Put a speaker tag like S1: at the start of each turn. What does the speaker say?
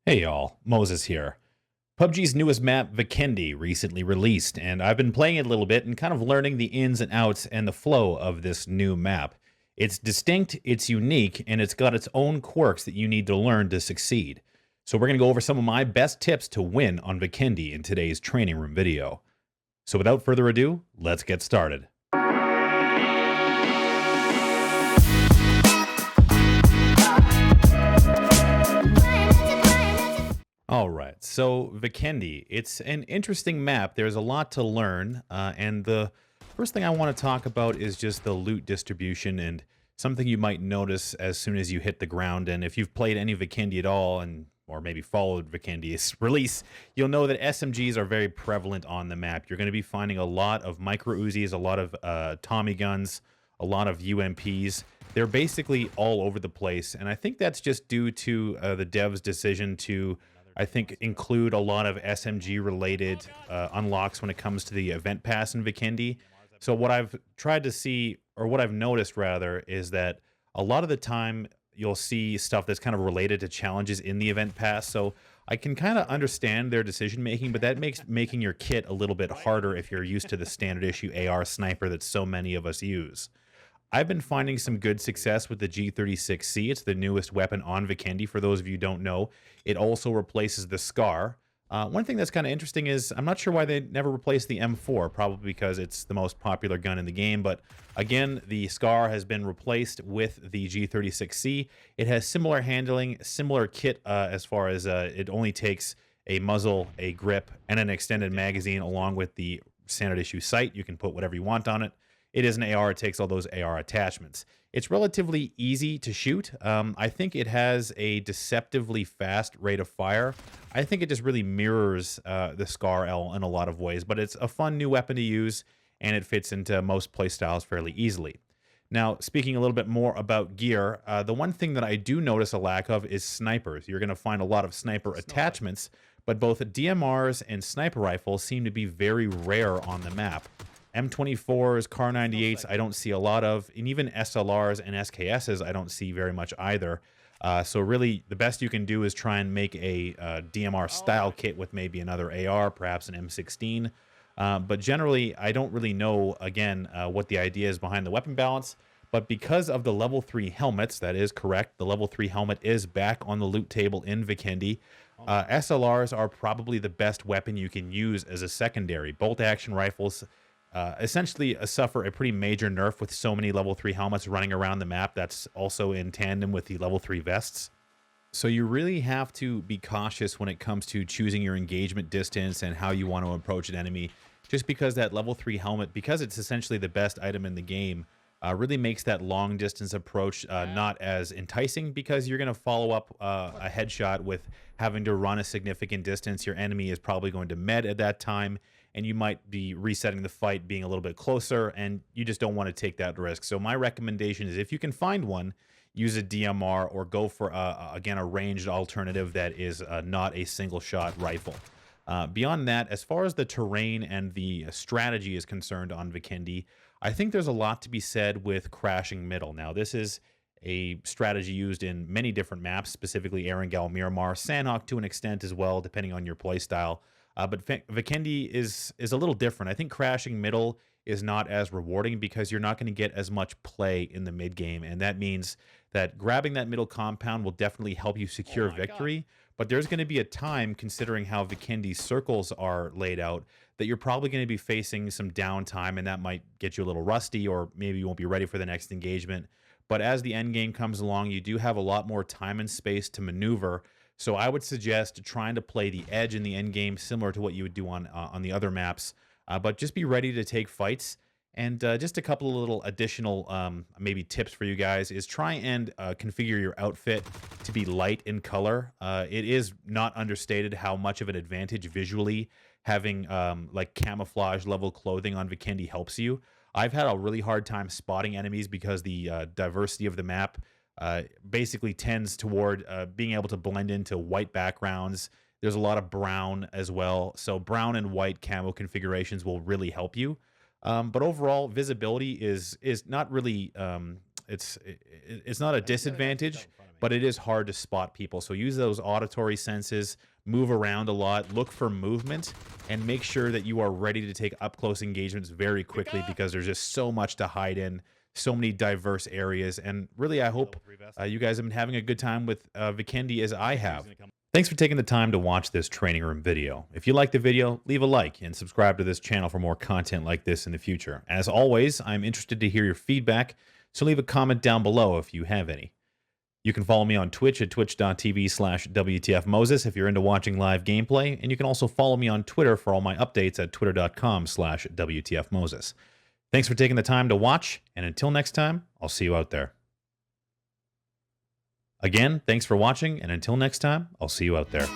S1: Hey y'all, Moses here. PUBG's newest map, Vikendi, recently released, and I've been playing it a little bit and kind of learning the ins and outs and the flow of this new map. It's distinct, it's unique, and it's got its own quirks that you need to learn to succeed. So we're going to go over some of my best tips to win on Vikendi in today's training room video. So without further ado, let's get started. All right, so Vikendi, it's an interesting map. There's a lot to learn, and the first thing I want to talk about is just the loot distribution and something you might notice as soon as you hit the ground. And if you've played any Vikendi at all, and or maybe followed Vikendi's release, you'll know that SMGs are very prevalent on the map. You're going to be finding a lot of micro Uzis, a lot of Tommy guns, a lot of UMPs. They're basically all over the place, and I think that's just due to the devs' decision to include a lot of SMG related unlocks when it comes to the event pass in Vikendi. So what I've tried to see, or what I've noticed rather, is that a lot of the time you'll see stuff that's kind of related to challenges in the event pass. So I can kind of understand their decision making, but that makes making your kit a little bit harder if you're used to the standard issue AR sniper that so many of us use. I've been finding some good success with the G36C. It's the newest weapon on Vikendi. For those of you who don't know, it also replaces the Scar. One thing that's kind of interesting is I'm not sure why they never replaced the M4, probably because it's the most popular gun in the game. But again, the Scar has been replaced with the G36C. It has similar handling, similar kit as far as it only takes a muzzle, a grip, and an extended magazine along with the standard issue sight. You can put whatever you want on it. It is an AR. It takes all those AR attachments. It's relatively easy to shoot. I think it has a deceptively fast rate of fire. I think it just really mirrors the Scar L in a lot of ways, but it's a fun new weapon to use, and it fits into most playstyles fairly easily. Now, speaking a little bit more about gear, the one thing that I do notice a lack of is snipers. You're going to find a lot of sniper attachments, but both DMRs and sniper rifles seem to be very rare on the map. M24s, Car 98s, I don't see a lot of, and even SLRs and SKSs, I don't see very much either. So really, the best you can do is try and make a DMR style kit with maybe another AR, perhaps an M16. But generally, I don't really know, again, what the idea is behind the weapon balance. But because of the level 3 helmets, that is correct, the level 3 helmet is back on the loot table in Vikendi. SLRs are probably the best weapon you can use as a secondary. Bolt action rifles essentially suffer a pretty major nerf with so many level 3 helmets running around the map. That's also in tandem with the level 3 vests. So you really have to be cautious when it comes to choosing your engagement distance and how you want to approach an enemy, just because that level 3 helmet, because it's essentially the best item in the game, really makes that long distance approach not as enticing, because you're going to follow up a headshot with having to run a significant distance. Your enemy is probably going to med at that time, and you might be resetting the fight being a little bit closer, and you just don't want to take that risk. So my recommendation is, if you can find one, use a DMR or go for, again, a ranged alternative that is not a single-shot rifle. Beyond that, as far as the terrain and the strategy is concerned on Vikendi, I think there's a lot to be said with crashing middle. Now, this is a strategy used in many different maps, specifically Erangel, Miramar, Sandhawk to an extent as well, depending on your playstyle. But Vikendi is a little different. I think crashing middle is not as rewarding because you're not going to get as much play in the mid game, and that means that grabbing that middle compound will definitely help you secure victory. But there's going to be a time, considering how Vikendi's circles are laid out, that you're probably going to be facing some downtime, and that might get you a little rusty, or maybe you won't be ready for the next engagement. But as the end game comes along, you do have a lot more time and space to maneuver. So I would suggest trying to play the edge in the end game, similar to what you would do on the other maps. But just be ready to take fights. And just a couple of little additional maybe tips for you guys is try and configure your outfit to be light in color. It is not understated how much of an advantage visually having like camouflage level clothing on Vikendi helps you. I've had a really hard time spotting enemies because the diversity of the map basically tends toward being able to blend into white backgrounds. There's a lot of brown as well. So brown and white camo configurations will really help you. But overall, visibility is not really it's not a disadvantage. but it is hard to spot people. So use those auditory senses, move around a lot, look for movement, and make sure that you are ready to take up-close engagements very quickly because there's just so much to hide in, so many diverse areas. And really, I hope you guys have been having a good time with Vikendi as I have. Thanks for taking the time to watch this training room video. If you liked the video, leave a like and subscribe to this channel for more content like this in the future. As always, I'm interested to hear your feedback, so leave a comment down below if you have any. You can follow me on Twitch at twitch.tv/wtfmoses if you're into watching live gameplay, and you can also follow me on Twitter for all my updates at twitter.com/wtfmoses. Thanks for taking the time to watch, and until next time, I'll see you out there. Again, thanks for watching, and until next time, I'll see you out there.